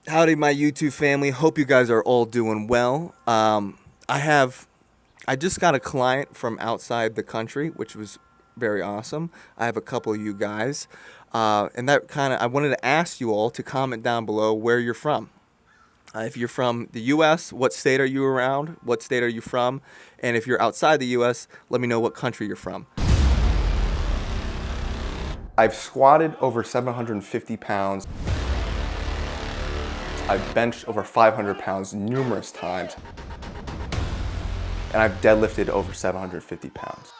Howdy, my YouTube family. Hope you guys are all doing well. I just got a client from outside the country, which was very awesome. I have a couple of you guys, and I wanted to ask you all to comment down below where you're from. If you're from the U.S., what state are you around? What state are you from? And if you're outside the U.S., let me know what country you're from. I've squatted over 750 pounds. I've benched over 500 pounds numerous times. And I've deadlifted over 750 pounds.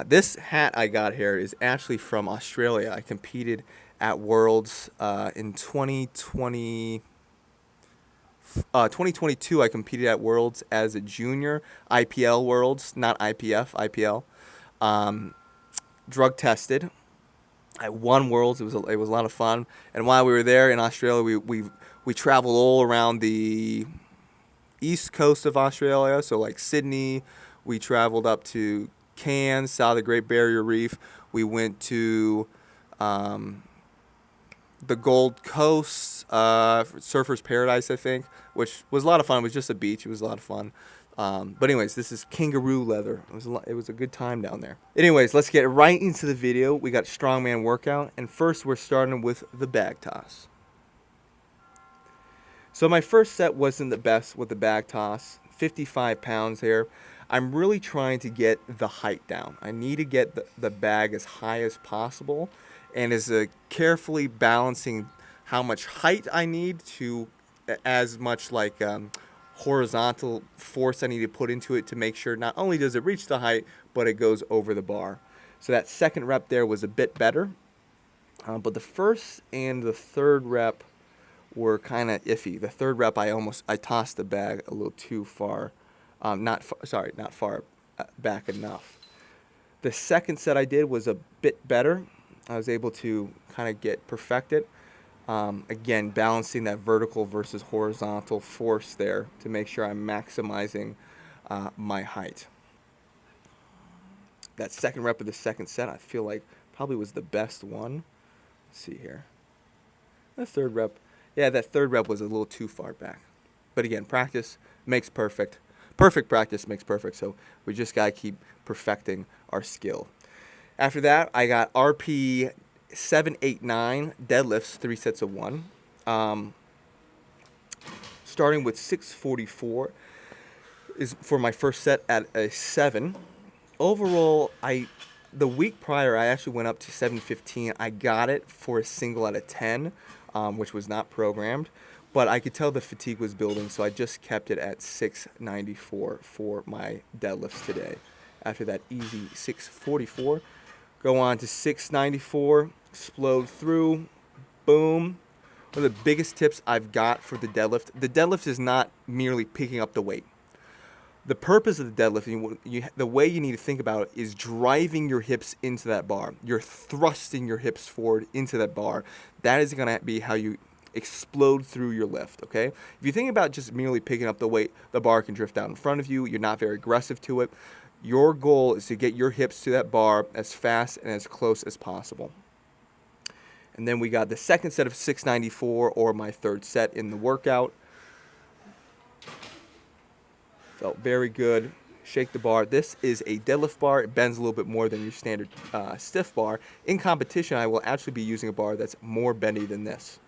This hat I got here is actually from Australia. I competed at Worlds in 2022. I competed at Worlds as a junior, IPL Worlds, not IPF, IPL. Drug tested. I won Worlds. It was a lot of fun. And while we were there in Australia, we traveled all around the east coast of Australia. So like Sydney, we traveled up to Cairns, saw the Great Barrier Reef. We went to the Gold Coast, Surfer's Paradise, I think, which was a lot of fun. It was just a beach. It was a lot of fun. But anyways, this is kangaroo leather. It was a good time down there. Anyways, let's get right into the video. We got strongman workout, and first we're starting with the bag toss. So my first set wasn't the best with the bag toss, 55 pounds here. I'm really trying to get the height down. I need to get the bag as high as possible, and is carefully balancing how much height I need to as much like horizontal force I need to put into it to make sure not only does it reach the height, but it goes over the bar. So that second rep there was a bit better, but the first and the third rep were kind of iffy. The third rep I tossed the bag a little too far, not far back enough. The second set I did was a bit better. I was able to kind of get perfected. Again, balancing that vertical versus horizontal force there to make sure I'm maximizing my height. That second rep of the second set, I feel like probably was the best one. Let's see here. The third rep, yeah, that third rep was a little too far back. But again, practice makes perfect. Perfect practice makes perfect, so we just got to keep perfecting our skill. After that, I got RP 789 deadlifts, 3 sets of 1. Starting with 644 is for my first set at a 7. Overall, the week prior, I actually went up to 715. I got it for a single out of 10, which was not programmed. But I could tell the fatigue was building, so I just kept it at 694 for my deadlifts today. After that easy 644, go on to 694, explode through, boom. One of the biggest tips I've got for the deadlift is not merely picking up the weight. The purpose of the deadlift, the way you need to think about it, is driving your hips into that bar. You're thrusting your hips forward into that bar. That is going to be how you explode through your lift, okay? If you think about just merely picking up the weight, the bar can drift down in front of you. You're not very aggressive to it. Your goal is to get your hips to that bar as fast and as close as possible. And then we got the second set of 694, or my third set in the workout. Felt very good. Shake the bar. This is a deadlift bar. It bends a little bit more than your standard stiff bar. In competition, I will actually be using a bar that's more bendy than this.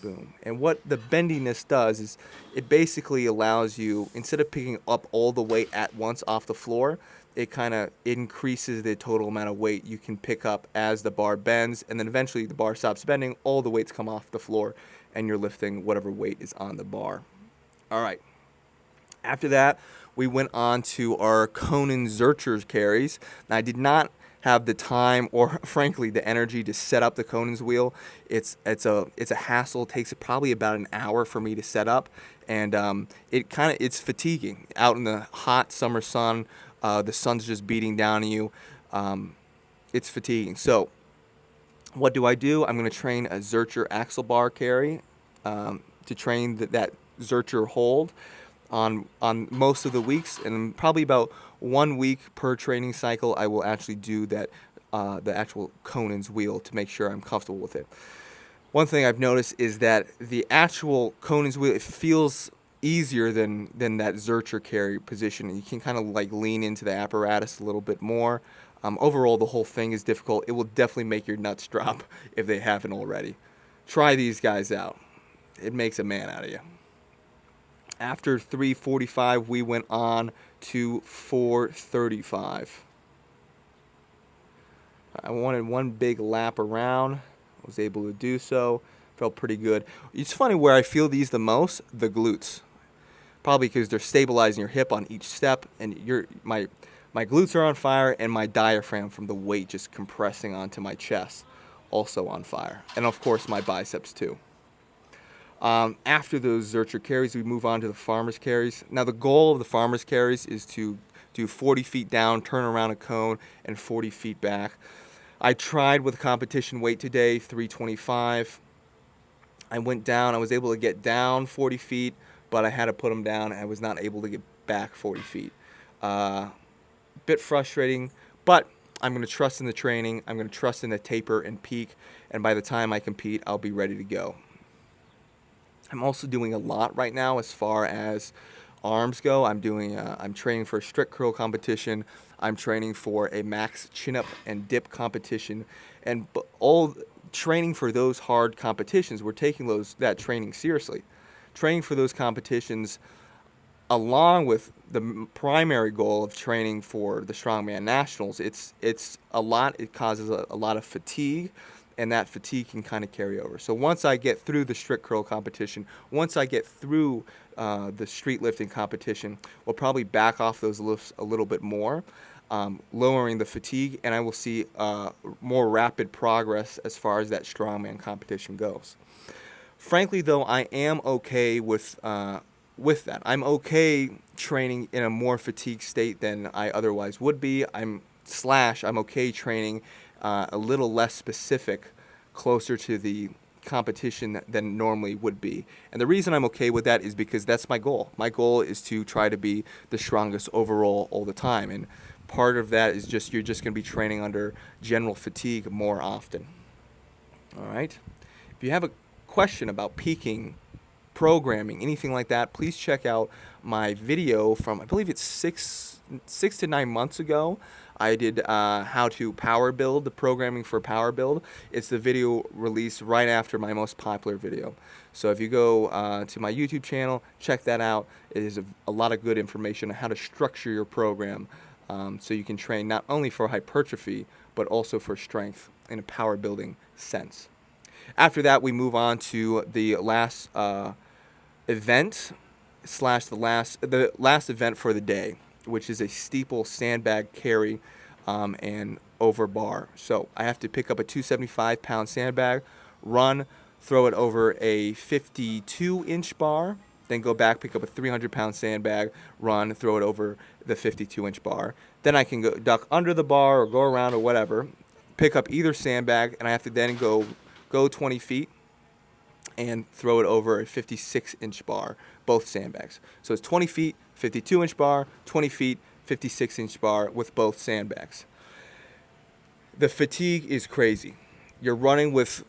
Boom. And what the bendiness does is it basically allows you, instead of picking up all the weight at once off the floor, it kind of increases the total amount of weight you can pick up as the bar bends, and then eventually the bar stops bending, all the weights come off the floor, and you're lifting whatever weight is on the bar. All right. After that, we went on to our Conan Zercher carries. Now, I did not have the time or frankly the energy to set up the Conan's wheel. It's a hassle. It takes probably about an hour for me to set up, and it's fatiguing out in the hot summer sun. The sun's just beating down on you. It's fatiguing. So what do? I'm going to train a Zercher axle bar carry to train that Zercher hold on most of the weeks, and probably about 1 week per training cycle, I will actually do that, the actual Conan's wheel to make sure I'm comfortable with it. One thing I've noticed is that the actual Conan's wheel, it feels easier than that Zercher carry position. You can kind of like lean into the apparatus a little bit more. Overall, the whole thing is difficult. It will definitely make your nuts drop if they haven't already. Try these guys out. It makes a man out of you. After 345, we went on to 435. I wanted one big lap around. I was able to do so. Felt pretty good. It's funny where I feel these the most, the glutes. Probably because they're stabilizing your hip on each step, and my glutes are on fire, and my diaphragm from the weight just compressing onto my chest also on fire. And of course my biceps too. After those Zercher carries, we move on to the farmer's carries. Now the goal of the farmer's carries is to do 40 feet down, turn around a cone, and 40 feet back. I tried with competition weight today, 325. I went down. I was able to get down 40 feet, but I had to put them down. I was not able to get back 40 feet. Bit frustrating, but I'm going to trust in the training. I'm going to trust in the taper and peak, and by the time I compete, I'll be ready to go. I'm also doing a lot right now as far as arms go. I'm training for a strict curl competition. I'm training for a max chin-up and dip competition, and all training for those hard competitions, we're taking that training seriously. Training for those competitions, along with the primary goal of training for the Strongman Nationals, it's a lot. It causes a lot of fatigue, and that fatigue can kind of carry over. So once I get through the strict curl competition, once I get through the street lifting competition, we'll probably back off those lifts a little bit more, lowering the fatigue, and I will see more rapid progress as far as that strongman competition goes. Frankly, though, I am okay with that. I'm okay training in a more fatigued state than I otherwise would be. I'm okay training a little less specific, closer to the competition than normally would be. And the reason I'm okay with that is because that's my goal. My goal is to try to be the strongest overall all the time. And part of that is you're just going to be training under general fatigue more often. All right. If you have a question about peaking, programming, anything like that, please check out my video from, I believe it's six to 9 months ago. I did how to power build, the programming for power build. It's the video released right after my most popular video. So if you go to my YouTube channel, check that out. It is a lot of good information on how to structure your program, so you can train not only for hypertrophy, but also for strength in a power building sense. After that, we move on to the last event / the last event for the day, which is a steeple sandbag carry and over bar. So I have to pick up a 275-pound sandbag, run, throw it over a 52-inch bar, then go back, pick up a 300-pound sandbag, run, throw it over the 52-inch bar. Then I can go duck under the bar or go around or whatever, pick up either sandbag, and I have to then go 20 feet and throw it over a 56-inch bar, both sandbags. So it's 20 feet, 52-inch bar, 20 feet, 56-inch bar with both sandbags. The fatigue is crazy. You're running with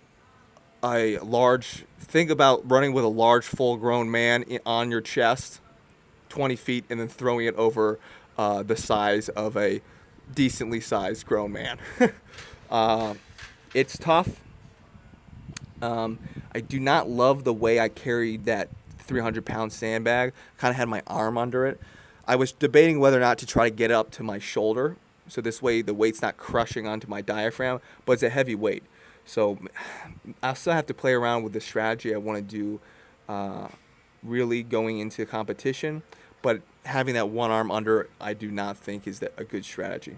think about running with a large full-grown man on your chest, 20 feet, and then throwing it over the size of a decently sized grown man. It's tough. I do not love the way I carried that 300-pound sandbag. Kind of had my arm under it. I was debating whether or not to try to get it up to my shoulder, so this way the weight's not crushing onto my diaphragm, but it's a heavy weight. So I'll still have to play around with the strategy I want to do really going into competition, but having that one arm under, I do not think is a good strategy.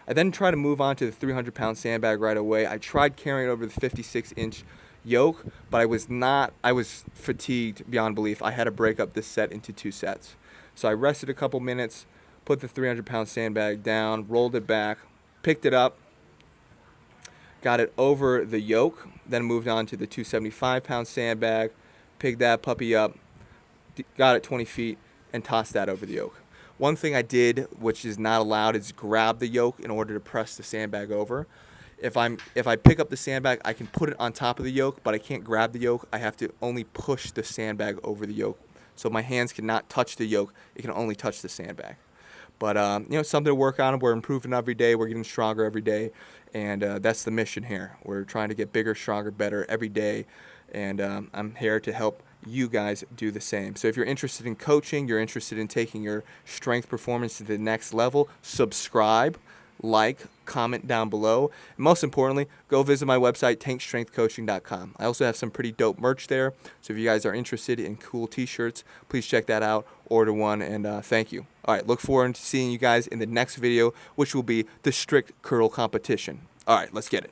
I then try to move on to the 300-pound sandbag right away. I tried carrying it over the 56-inch yoke, but I was fatigued beyond belief. I had to break up this set into 2 sets. So I rested a couple minutes, put the 300-pound sandbag down, rolled it back, picked it up, got it over the yoke, then moved on to the 275-pound sandbag, picked that puppy up, got it 20 feet, and tossed that over the yoke. One thing I did, which is not allowed, is grab the yoke in order to press the sandbag over. If I pick up the sandbag, I can put it on top of the yoke, but I can't grab the yoke. I have to only push the sandbag over the yoke. So my hands cannot touch the yoke. It can only touch the sandbag. But, something to work on. We're improving every day. We're getting stronger every day. And that's the mission here. We're trying to get bigger, stronger, better every day. And I'm here to help you guys do the same. So if you're interested in coaching, you're interested in taking your strength performance to the next level, subscribe, like, comment down below. And most importantly, go visit my website, tankstrengthcoaching.com. I also have some pretty dope merch there. So if you guys are interested in cool t-shirts, please check that out. Order one, and thank you. All right, look forward to seeing you guys in the next video, which will be the strict curl competition. All right, let's get it.